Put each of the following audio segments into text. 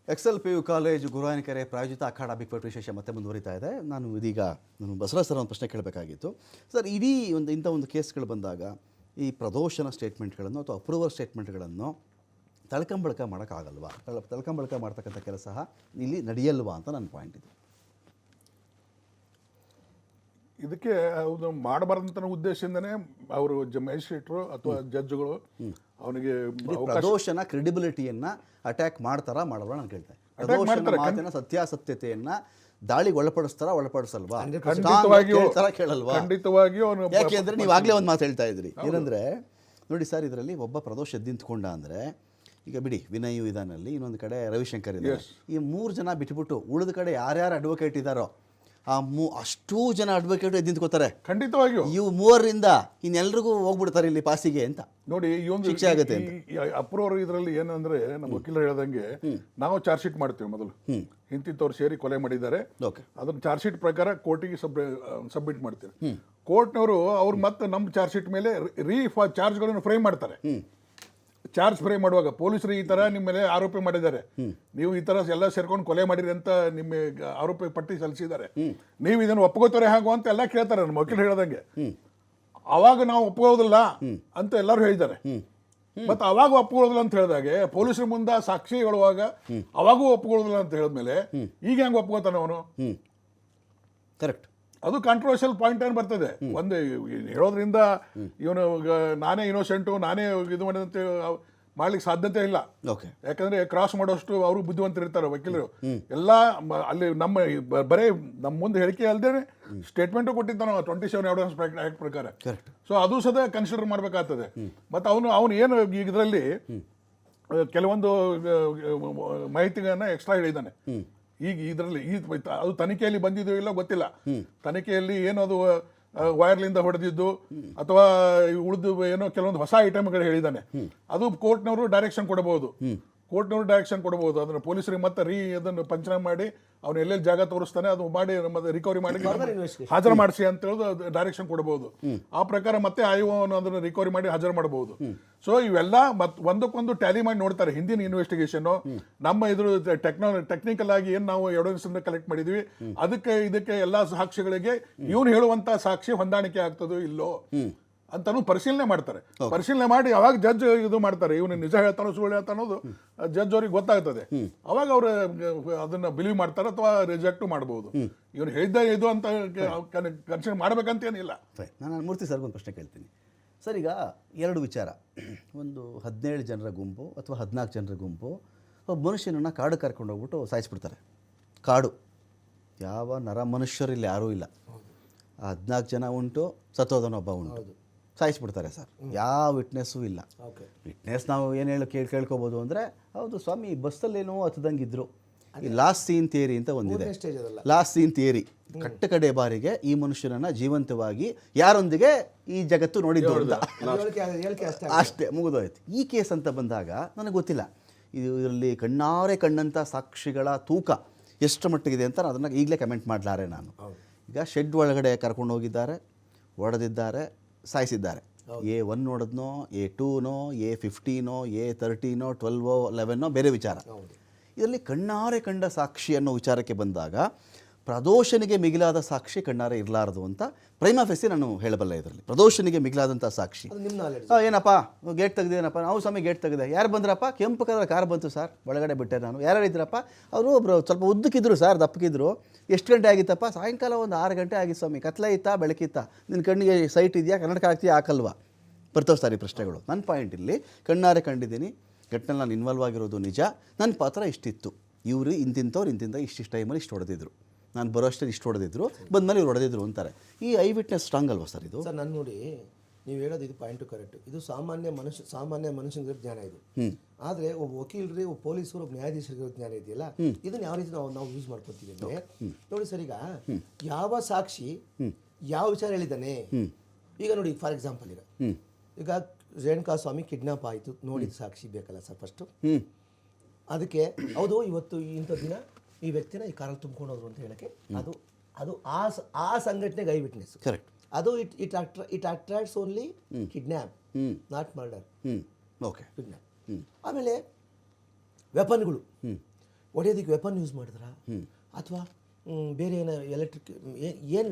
Excel PU college Guruvayanakere ಪ್ರಾಯೋಜಿತ ಅಖಾಡ big fight ವಿಶೇಷ ಮತ್ತೆ ಮುಂದುವರಿತಾ ಇದೆ. ನಾನು ಬಸವರಾಜ್ ಸರ್ ಒಂದು ಪ್ರಶ್ನೆ ಕೇಳಬೇಕಾಗಿತ್ತು. ಸರ್, ಇಡೀ ಇಂಥ ಒಂದು ಕೇಸ್ಗಳು ಬಂದಾಗ ಈ ಪ್ರದೋಷನ ಸ್ಟೇಟ್ಮೆಂಟ್ಗಳನ್ನು ಅಥವಾ ಅಪ್ರೂವಲ್ ಸ್ಟೇಟ್ಮೆಂಟ್ಗಳನ್ನು ತಳ್ಕಂಬಳಕ ಮಾಡೋಕ್ಕಾಗಲ್ವಾ? ತಳ್ಕಂಬಳಕ ಮಾಡ್ತಕ್ಕಂಥ ಕೆಲಸ ಇಲ್ಲಿ ನಡೆಯಲ್ವಾ ಅಂತ ನನ್ನ ಪಾಯಿಂಟ್ ಇದೆ. ಇದಕ್ಕೆ ಅದು ಮಾಡಬಾರ್ದಂತ ಉದ್ದೇಶದಿಂದನೇ ಅವರು ಮ್ಯಾಜಿಸ್ಟ್ರೇಟ್ರು ಅಥವಾ ಜಡ್ಜ್ಗಳು ಅವನಿಗೆ ಪ್ರದೋಷನ ಕ್ರೆಡಿಬಿಲಿಟಿಯನ್ನು ಅಟ್ಯಾಕ್ ಮಾಡ್ತಾರಾ ಮಾಡಲ್ವಾ ನಾನು ಕೇಳ್ತೇನೆ. ಪ್ರದೋಷನ ಮಾತಿನ ಸತ್ಯಾಸತ್ಯತೆಯನ್ನು ದಾಳಿಗೆ ಒಳಪಡಿಸಲ್ವಾ? ಕೇಳಲ್ವಾ? ಖಂಡಿತವಾಗಿಯೂ ಅವನು. ಯಾಕೆ ಅಂದರೆ ನೀವು ಆಗಲೇ ಒಂದು ಮಾತು ಹೇಳ್ತಾ ಇದ್ರಿ, ಏನಂದರೆ ನೋಡಿ ಸರ್, ಇದರಲ್ಲಿ ಒಬ್ಬ ಪ್ರದೋಷ ಎದ್ದು ನಿಂತ್ಕೊಂಡ ಅಂದರೆ, ಈಗ ಬಿಡಿ ವಿನಯ್ ವಿಧಾನಲ್ಲಿ, ಇನ್ನೊಂದು ಕಡೆ ರವಿಶಂಕರ್ ಇದ್ದಾರೆ, ಈ 3 ಜನ ಬಿಟ್ಬಿಟ್ಟು ಉಳಿದ ಕಡೆ ಯಾರ್ಯಾರು ಅಡ್ವೊಕೇಟ್ ಇದ್ದಾರೋ ಅಷ್ಟೂ ಜನ ಅಡ್ವೊಕೇಟ್ ಎದ್ದು ನಿಂತ್ಕೋತಾರೆ. ಖಂಡಿತವಾಗಿಯೂ ಇವು 3ರಿಂದ ಇನ್ನೆಲ್ಲರಿಗೂ ಹೋಗ್ಬಿಡ್ತಾರೆ ಇಲ್ಲಿ ಪಾಸಿಗೆ ಅಂತ. ನೋಡಿ, ಈ ಒಂದು ಶಿಕ್ಷೆ ಆಗುತ್ತೆ. ಅಪ್ರೂವರ್ ಇದರಲ್ಲಿ ಏನಂದ್ರೆ, ನಮ್ಮ ವಕೀಲರು ಹೇಳ್ದಂಗೆ ನಾವು ಚಾರ್ಜ್ ಶೀಟ್ ಮಾಡ್ತೀವಿ. ಮೊದಲು ಇಂತಿಂತವ್ರು ಸೇರಿ ಕೊಲೆ ಮಾಡಿದ್ದಾರೆ, ಅದನ್ನ ಚಾರ್ಜ್ ಶೀಟ್ ಪ್ರಕಾರ ಕೋರ್ಟಿಗೆ ಸಬ್ಮಿಟ್ ಮಾಡ್ತೀವಿ. ಕೋರ್ಟ್ನವರು ಅವ್ರು ಮತ್ತೆ ನಮ್ಮ ಚಾರ್ಜ್ ಶೀಟ್ ಮೇಲೆ ಚಾರ್ಜ್ಗಳನ್ನು ಫ್ರೇಮ್ ಮಾಡ್ತಾರೆ. ಚಾರ್ಜ್ ಫ್ರೇಮ್ ಮಾಡುವಾಗ ಪೊಲೀಸರು ಈ ತರ ನಿಮ್ಮ ಮೇಲೆ ಆರೋಪ ಮಾಡಿದ್ದಾರೆ, ನೀವು ಈ ತರ ಎಲ್ಲ ಸೇರ್ಕೊಂಡು ಕೊಲೆ ಮಾಡಿರಿ ಅಂತ ನಿಮ್ಮ ಆರೋಪ ಪಟ್ಟಿ ಸಲ್ಲಿಸಿದ್ದಾರೆ, ನೀವು ಇದನ್ನು ಒಪ್ಕೋತಾರೆ ಹಾಗೋ ಅಂತ ಎಲ್ಲ ಕೇಳ್ತಾರೆ ನಮ್ಮ ವಕೀಲರು ಹೇಳ್ದಂಗೆ. ಅವಾಗ ನಾವು ಒಪ್ಕೊಳ್ಳೋದಿಲ್ಲ ಅಂತ ಎಲ್ಲರೂ ಹೇಳಿದ್ದಾರೆ. ಮತ್ತೆ ಅವಾಗ ಒಪ್ಕೊಳ್ಳೋದಿಲ್ಲ ಅಂತ ಹೇಳಿದಾಗೆ ಪೊಲೀಸರ ಮುಂದೆ ಸಾಕ್ಷಿ ಹೇಳುವಾಗ ಅವಾಗೂ ಒಪ್ಕೊಳ್ಳೋದಿಲ್ಲ ಅಂತ ಹೇಳಿದ್ಮೇಲೆ ಈಗ ಹೆಂಗೆ ಒಪ್ಕೋತಾನೆ ಅವನು? ಕರೆಕ್ಟ್. ಅದು ಕಾಂಟ್ರವರ್ಷಿಯಲ್ ಪಾಯಿಂಟ್ ಏನು ಬರ್ತದೆ. ಒಂದು ಹೇಳೋದ್ರಿಂದ ಇವನು ನಾನೇ ಇನ್ನೋಸೆಂಟು, ನಾನೇ ಇದು ಮಾಡಿದಂತ ಮಾಡ್ಲಿಕ್ಕೆ ಸಾಧ್ಯತೆ ಇಲ್ಲ. ಯಾಕಂದ್ರೆ ಕ್ರಾಸ್ ಮಾಡೋಷ್ಟು ಅವರು ಬುದ್ಧಿವಂತರು ಇರ್ತಾರೆ ವಕೀಲರು ಎಲ್ಲ. ಅಲ್ಲಿ ಬರೇ ನಮ್ಮ ಮುಂದೆ ಹೇಳಿಕೆ ಅಲ್ಲದೆ ಸ್ಟೇಟ್ಮೆಂಟು ಕೊಟ್ಟಿದ್ದಾನೆ 27 ಎವಿಡೆನ್ಸ್ ಆಕ್ಟ್ ಪ್ರಕಾರ. ಸೊ ಅದು ಸದ ಕನ್ಸಿಡರ್ ಮಾಡ್ಬೇಕಾಗ್ತದೆ. ಮತ್ತು ಅವನು ಏನು ಇದರಲ್ಲಿ ಕೆಲವೊಂದು ಮಾಹಿತಿಗಳನ್ನ ಎಕ್ಸ್ಟ್ರಾ ಹೇಳಿದ್ದಾನೆ. ಈಗ ಇದರಲ್ಲಿ ಅದು ತನಿಖೆಯಲ್ಲಿ ಬಂದಿದೆಯೋ ಇಲ್ಲ ಗೊತ್ತಿಲ್ಲ. ತನಿಖೆಯಲ್ಲಿ ಏನದು ವೈರ್ಲಿಂದ ಹೊಡೆದಿದ್ದು ಅಥವಾ ಉಳಿದು ಏನೋ ಕೆಲವೊಂದು ಹೊಸ ಐಟಮ್ಗಳು ಹೇಳಿದ್ದಾನೆ. ಅದು ಕೋರ್ಟ್ನವರು ಡೈರೆಕ್ಷನ್ ಕೊಡಬಹುದು. ಅದನ್ನು ಪೊಲೀಸರಿಗೆ ಮತ್ತೆ ಅದನ್ನು ಪಂಚನಾಮ ಮಾಡಿ ಅವನು ಎಲ್ಲೆಲ್ಲಿ ಜಾಗ ತೋರಿಸ್ತಾನೆ ಅದು ಮಾಡಿ ಮತ್ತೆ ರಿಕವರಿ ಮಾಡಿ ಹಾಜರು ಮಾಡಿಸಿ ಅಂತ ಹೇಳಿ ಡೈರೆಕ್ಷನ್ ಕೊಡಬಹುದು. ಆ ಪ್ರಕಾರ ಮತ್ತೆ ಅದನ್ನು ರಿಕವರಿ ಮಾಡಿ ಹಾಜರು ಮಾಡಬಹುದು. ಸೊ ಇವೆಲ್ಲ ಒಂದಕ್ಕೊಂದು ಟ್ಯಾಲಿ ಮಾಡಿ ನೋಡ್ತಾರೆ. ಹಿಂದಿನ ಇನ್ವೆಸ್ಟಿಗೇಷನ್, ನಮ್ಮ ಇದ್ರ ಟೆಕ್ನಿಕಲ್ ಆಗಿ ಏನ್ ನಾವು ಎವಿಡೆನ್ಸ್ ಕಲೆಕ್ಟ್ ಮಾಡಿದ್ವಿ, ಇದಕ್ಕೆ ಎಲ್ಲಾ ಸಾಕ್ಷಿಗಳಿಗೆ ಇವನು ಹೇಳುವಂತ ಸಾಕ್ಷಿ ಹೊಂದಾಣಿಕೆ ಆಗ್ತದೋ ಇಲ್ಲೋ ಅಂತಾನು ಪರಿಶೀಲನೆ ಮಾಡ್ತಾರೆ. ಪರಿಶೀಲನೆ ಮಾಡಿ ಅವಾಗ ಜಡ್ಜ್ ಇದು ಮಾಡ್ತಾರೆ, ಇವನು ನಿಜ ಹೇಳ್ತಾನೋ ಸುಳ್ಳು ಹೇಳ್ತಾನೋದು ಜಡ್ಜ್ ಅವ್ರಿಗೆ ಗೊತ್ತಾಗ್ತದೆ. ಅವಾಗ ಅವ್ರು ಅದನ್ನ ಬಿಲೀವ್ ಮಾಡ್ತಾರೆ ಅಥವಾ ರಿಜೆಕ್ಟ್ ಮಾಡಬಹುದು. ಇವನು ಹೇಳಿದ್ದ ಇದು ಅಂತ ಕನ್ಸಿಡರ್ ಮಾಡ್ಬೇಕಂತೇನಿಲ್ಲ. ನಾನು ಮೂರ್ತಿ ಸರ್ ಒಂದು ಪ್ರಶ್ನೆ ಕೇಳ್ತೀನಿ ಸರ್. ಈಗ 2 ವಿಚಾರ. ಒಂದು 17 ಜನರ ಗುಂಪು ಅಥವಾ 14 ಜನರ ಗುಂಪು ಒಬ್ಬ ಮನುಷ್ಯನನ್ನು ಕಾಡು ಕರ್ಕೊಂಡು ಹೋಗ್ಬಿಟ್ಟು ಸಾಯಿಸ್ಬಿಡ್ತಾರೆ. ಕಾಡು, ಯಾವ ನರ ಮನುಷ್ಯರಿಲ್ಲ, ಯಾರೂ ಇಲ್ಲ. 14 ಜನ ಉಂಟು, ಸತ್ತೋದನೊಬ್ಬ ಉಂಟು, ಸಾಯಿಸ್ಬಿಡ್ತಾರೆ ಸರ್. ಯಾವ ವಿಟ್ನೆಸ್ಸು ಇಲ್ಲ. ವಿಟ್ನೆಸ್ ನಾವು ಏನು ಕೇಳ್ಕೊಬೋದು ಅಂದರೆ, ಹೌದು ಸ್ವಾಮಿ ಬಸ್ಸಲ್ಲೇನೋ ಹತ್ತದಂಗಿದ್ರು. ಈ ಲಾಸ್ಟ್ ಸೀನ್ ಥಿಯರಿ ಅಂತ ಒಂದಿದೆ. ಲಾಸ್ಟ್ ಸೀನ್ ಥಿಯರಿ, ಕಡೆ ಬಾರಿಗೆ ಈ ಮನುಷ್ಯನನ್ನು ಜೀವಂತವಾಗಿ ಯಾರೊಂದಿಗೆ ಈ ಜಗತ್ತು ನೋಡಿದ್ದು ಅಂತ ಅಷ್ಟೇ ಮುಗಿದೋಯ್ತು. ಈ ಕೇಸ್ ಅಂತ ಬಂದಾಗ ನನಗೆ ಗೊತ್ತಿಲ್ಲ ಇದರಲ್ಲಿ ಕಂಡಂಥ ಸಾಕ್ಷಿಗಳ ತೂಕ ಎಷ್ಟು ಮಟ್ಟಿಗಿದೆ ಅಂತ ಅದನ್ನು ಈಗಲೇ ಕಮೆಂಟ್ ಮಾಡಲಾರೆ ನಾನು. ಈಗ ಶೆಡ್ ಒಳಗಡೆ ಕರ್ಕೊಂಡು ಹೋಗಿದ್ದಾರೆ, ಹೊಡೆದಿದ್ದಾರೆ, ಸಾಯಿಸಿದ್ದಾರೆ. A1 ನೋಡಿದ್ನೋ, A2ನೋ, A15ನೋ, A13ನೋ, 12, 11ನೋ ಬೇರೆ ವಿಚಾರ. ಇದರಲ್ಲಿ ಕಂಡ ಸಾಕ್ಷಿ ಅನ್ನೋ ವಿಚಾರಕ್ಕೆ ಬಂದಾಗ ಪ್ರದೋಷನಿಗೆ ಮಿಗಿಲಾದ ಸಾಕ್ಷಿ ಕಣ್ಣಾರೆ ಇರಲಾರದು ಅಂತ ಪ್ರೈಮಾ ಫೇಸಿ ನಾನು ಹೇಳಬಲ್ಲ. ಇದರಲ್ಲಿ ಪ್ರದೋಷನಿಗೆ ಮಿಗಿಲಾದಂಥ ಸಾಕ್ಷಿ ಏನಪ್ಪ, ಗೇಟ್ ತೆಗೆದೇನಪ್ಪ, ನಾವು ಸ್ವಾಮಿ ಗೇಟ್ ತೆಗೆದೆ, ಯಾರು ಬಂದ್ರಪ್ಪ, ಕೆಂಪು ಕಲರ್ ಕಾರ್ ಬಂತು ಸರ್, ಒಳಗಡೆ ಬಿಟ್ಟೆ ನಾನು, ಯಾರು ಇದ್ರಪ್ಪ, ಅವರು ಒಬ್ಬರು ಸ್ವಲ್ಪ ಉದ್ದಕ್ಕಿದ್ರು ಸರ್, ದಪ್ಪಕ್ಕಿದ್ರು, ಎಷ್ಟು ಗಂಟೆ ಆಗಿತ್ತಪ್ಪ, ಸಾಯಂಕಾಲ ಒಂದು 6 ಗಂಟೆ ಆಗಿತ್ತು ಸ್ವಾಮಿ, ಕತ್ಲೆ ಇತ್ತಾ ಬೆಳಕಿತ್ತಾ, ನಿನ್ನ ಕಣ್ಣಿಗೆ ಸೈಟ್ ಇದೆಯಾ, ಕನ್ನಡಕ ಹಾಕ್ತೀಯಾ ಹಾಕಲ್ವಾ, ಬರ್ತವೆ ಸಾರಿ ಪ್ರಶ್ನೆಗಳು. ನನ್ನ ಪಾಯಿಂಟ್ ಇಲ್ಲಿ ಕಣ್ಣಾರೆ ಕಂಡಿದ್ದೀನಿ, ಘಟನೆಯಲ್ಲಿ ನಾನು ಇನ್ವಾಲ್ವ್ ಆಗಿರೋದು ನಿಜ, ನನ್ನ ಪಾತ್ರ ಇಷ್ಟಿತ್ತು, ಇವರು ಇಂತಿಂಥವ್ರು ಇಷ್ಟಿಷ್ಟು ಟೈಮಲ್ಲಿ ಇಷ್ಟು ಹೊಡೆದಿದ್ರು, ನಾನು ಬರೋ ಅಷ್ಟೇ ಇಷ್ಟು ಹೊಡೆದಿದ್ರು, ಬಂದಮೇಲೆ ಇವ್ರು ಹೊಡೆದಿದ್ರು ಅಂತಾರೆ. ಈ ಐ ವಿಟ್ನೆಸ್ ಸ್ಟ್ರಾಂಗ್ ಅಲ್ವಾ ಸರ್ ಇದು? ಸರ್ ನಾನು ನೋಡಿ, ನೀವು ಹೇಳೋದು ಇದು ಪಾಯಿಂಟು ಕರೆಕ್ಟ್. ಇದು ಸಾಮಾನ್ಯ ಮನುಷ್ಯನಿಗೆ ಜ್ಞಾನ ಇದು. ಆದರೆ ಒಬ್ಬ ವಕೀಲರಿಗೆ, ಒಬ್ಬ ಪೊಲೀಸರು, ಒಬ್ಬ ನ್ಯಾಯಾಧೀಶರಿಗೆ ಜ್ಞಾನ ಇದೆಯಲ್ಲ, ಇದನ್ನು ಯಾವ ರೀತಿ ನಾವು ಯೂಸ್ ಮಾಡ್ಕೊತೀವಿ ಅಂದರೆ, ನೋಡಿ ಸರ್, ಈಗ ಯಾವ ಸಾಕ್ಷಿ ಯಾವ ವಿಚಾರ ಹೇಳಿದ್ದಾನೆ. ಈಗ ನೋಡಿ, ಫಾರ್ ಎಕ್ಸಾಂಪಲ್, ಈಗ ರೇಣುಕಾ ಸ್ವಾಮಿ ಕಿಡ್ನಾಪ್ ಆಯಿತು, ನೋಡಿದ ಸಾಕ್ಷಿ ಬೇಕಲ್ಲ ಸರ್ ಫಸ್ಟು. ಅದಕ್ಕೆ ಹೌದು ಇವತ್ತು ಇಂಥ ದಿನ ಈ ವ್ಯಕ್ತಿನ ಈ ಕಾರಲ್ಲಿ ತುಂಬ್ಕೊಂಡು ಹೋದ್ರು ಅಂತ ಹೇಳಕ್ಕೆ ಅದು ಆ ಸಂಘಟನೆಗೆ ಐ ವಿಟ್ನೆಸ್. ಕರೆಕ್ಟ್. ಅದು it attracts only kidnap, not murder. Okay. Kidnap. ಆಮೇಲೆ ವೆಪನ್ಗಳು, ಹೊಡೆಯೋದಕ್ಕೆ ವೆಪನ್ ಯೂಸ್ ಮಾಡಿದ್ರ ಅಥವಾ ಬೇರೆ ಏನೋ ಎಲೆಕ್ಟ್ರಿಕ್ ಏನು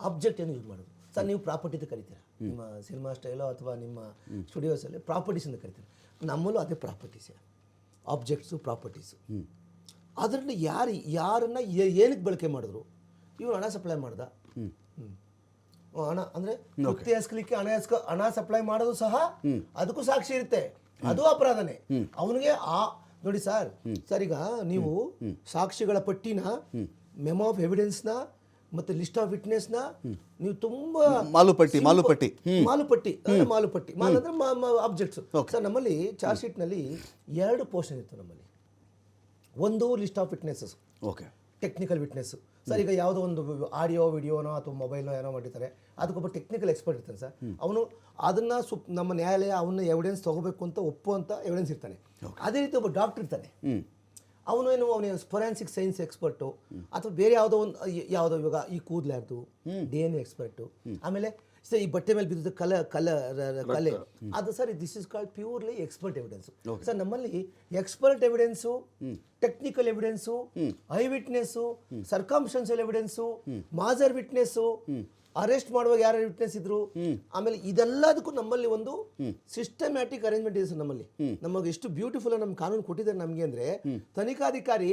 ಆಬ್ಜೆಕ್ಟ್ ಏನು ಯೂಸ್ ಮಾಡೋದು ಸರ್? ನೀವು ಪ್ರಾಪರ್ಟಿ ಅಂತ ಕರಿತೀರಾ ನಿಮ್ಮ ಸಿನಿಮಾ ಸ್ಟೈಲೋ ಅಥವಾ ನಿಮ್ಮ ಸ್ಟುಡಿಯೋಸಲ್ಲಿ ಪ್ರಾಪರ್ಟೀಸ್ ಅಂತ ಕರಿತೀರಾ. ನಮ್ಮಲ್ಲೂ ಅದೇ ಪ್ರಾಪರ್ಟೀಸ್, ಆಬ್ಜೆಕ್ಟ್ಸು ಪ್ರಾಪರ್ಟೀಸು. ಅದರಲ್ಲಿ ಯಾರನ್ನ ಏನಕ್ಕೆ ಬಳಕೆ ಮಾಡಿದ್ರು? ಇವ್ರು ಹಣ ಸಪ್ಲೈ ಮಾಡ್ದ, ಹಣ ಅಂದರೆ ವೃತ್ತಿ ಹಸ್ಕಲಿಕ್ಕೆ ಹಣ ಸಪ್ಲೈ ಮಾಡೋದು ಸಹ ಅದಕ್ಕೂ ಸಾಕ್ಷಿ ಇರುತ್ತೆ, ಅದು ಅಪರಾಧನೇ. ಅವನಿಗೆ ನೋಡಿ ಸರ್ ಈಗ ನೀವು ಸಾಕ್ಷಿಗಳ ಪಟ್ಟಿನ, ಮೆಮೋ ಆಫ್ ಎವಿಡೆನ್ಸ್ನ ಮತ್ತೆ ಲಿಸ್ಟ್ ಆಫ್ ವಿಟ್ನೆಸ್ನ ನೀವು ತುಂಬಾ ಮಾಲುಪಟ್ಟಿ ಮಾಲು ಅಂದ್ರೆ ಆಬ್ಜೆಕ್ಟ್ಸ್. ಸರ್ ನಮ್ಮಲ್ಲಿ ಚಾರ್ಜ್ ಶೀಟ್ನಲ್ಲಿ 2 ಪೋರ್ಷನ್ ಇತ್ತು ನಮ್ಮಲ್ಲಿ. ಒಂದು list of witnesses, okay, technical witness. Sir ಈಗ ಯಾವುದೋ ಒಂದು ಆಡಿಯೋ ವಿಡಿಯೋನೋ ಅಥವಾ ಮೊಬೈಲ್ನೋ ಏನೋ ಮಾಡಿರ್ತಾರೆ, ಅದಕ್ಕೊಬ್ಬ ಟೆಕ್ನಿಕಲ್ ಎಕ್ಸ್ಪರ್ಟ್ ಇರ್ತಾನೆ ಸರ್. ಅವನು ಅದನ್ನ ನಮ್ಮ ನ್ಯಾಯಾಲಯ ಅವನ್ನ ಎವಿಡೆನ್ಸ್ ತಗೋಬೇಕು ಅಂತ ಒಪ್ಪುವಂತ ಎವಿಡೆನ್ಸ್ ಇರ್ತಾನೆ. ಅದೇ ರೀತಿ ಒಬ್ಬ ಡಾಕ್ಟರ್ ಇರ್ತಾನೆ, ಅವನು ಫೊರೆನ್ಸಿಕ್ ಸೈನ್ಸ್ ಎಕ್ಸ್ಪರ್ಟು ಅಥವಾ ಬೇರೆ ಯಾವುದೋ ಇವಾಗ ಈ ಕೂದಲಾರ್ದು DNA ಎಕ್ಸ್ಪರ್ಟು. ಆಮೇಲೆ ಸರ್ ಈ ಬಟ್ಟೆ ಮೇಲೆ ಬಿದ್ದ ಕಲೆ ಅದು sir this is called purely expert evidence. Sir ನಮ್ಮಲ್ಲಿ expert evidence, technical evidence, eye witness, circumstantial evidence, mahazar witness, arrest ಮಾಡುವಾಗ ಯಾರು ವಿಟ್ನೆಸ್ ಇದ್ರು, ಆಮೇಲೆ ಇದೆಲ್ಲದಕ್ಕೂ ನಮ್ಮಲ್ಲಿ ಒಂದು ಸಿಸ್ಟಮ್ಯಾಟಿಕ್ ಅರೇಂಜ್ಮೆಂಟ್ ಇದೆ ಸರ್. ನಮಗೆ ಎಷ್ಟು ಬ್ಯೂಟಿಫುಲ್ ನಮ್ಮ ಕಾನೂನು ಕೊಟ್ಟಿದ್ದಾರೆ ನಮಗೆ ಅಂದ್ರೆ, ತನಿಖಾಧಿಕಾರಿ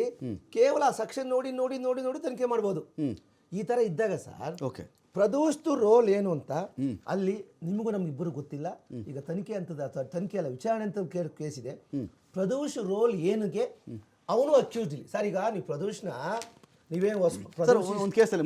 ಕೇವಲ ಸೆಕ್ಷನ್ ನೋಡಿ ನೋಡಿ ನೋಡಿ ನೋಡಿ ತನಿಖೆ ಮಾಡ್ಬೋದು. ಈ ತರ ಇದ್ದಾಗ ಸರ್ ಓಕೆ, ಪ್ರದೋಷ್ದು ರೋಲ್ ಏನು ಅಂತ ಅಲ್ಲಿ ನಿಮಗೂ ನಮ್ಗಿಬ್ಬರು ಗೊತ್ತಿಲ್ಲ. ಈಗ ತನಿಖೆ ಅಂತದ ತನಿಖೆ ಅಲ್ಲ, ವಿಚಾರಣೆ ಅಂತ ಕೇಸ್ ಇದೆ. ಪ್ರದೋಷ್ ರೋಲ್ ಏನಿಗೆ ಅವನು ಅಕ್ಯೂಸ್ಡ್ ಇಲ್ಲಿ ಸರ್. ಈಗ ನೀವು ಪ್ರದೋಷ್ನ ನೀವೇ ಒಂದು ಕೇಸಲ್ಲಿ